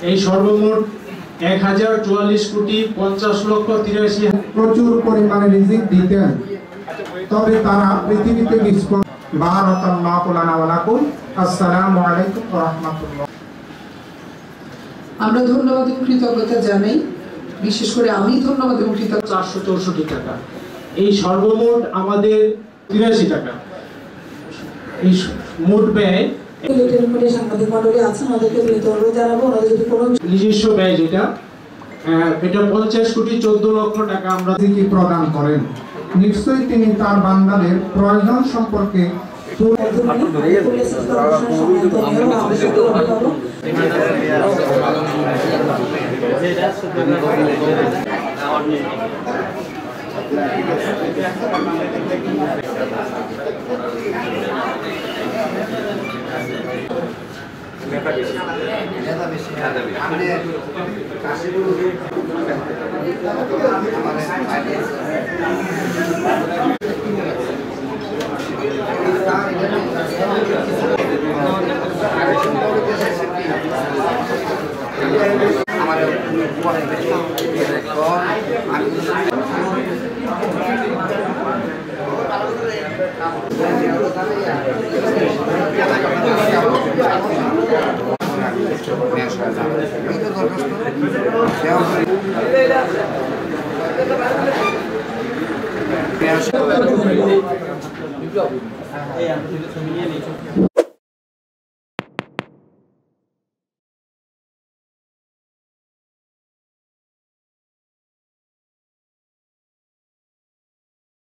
এই সর্বমোট 1044,50,83,000 প্রচুর পরিমাণে রিজিক দিতেন, তবে তারা পৃথিবীতে বিস্ফোরণ। বারাকাল্লাহু লানা ওয়া লাকুম। আসসালামু আলাইকুম ওয়া রাহমাতুল্লাহ। আমরা ধন্যবাদ এবং কৃতজ্ঞতা জানাই, বিশেষ করে আমি ধন্যবাদ এবং কৃতজ্ঞতা। 464 টাকা। এই সর্বমোট আমাদের 83 টাকা। এই মোট ব্যয় সাংবাদিক মণ্ডলী আছেন, ওদেরকে বিনীত জানাবো, ওনাদের যদি কোনো নিজস্ব ব্যয় যেটা এটা 50,14,00,000 টাকা আমরা কি প্রদান করেন। নিশ্চয়ই তিনি তার বান্দাদের প্রয়োজন সম্পর্কে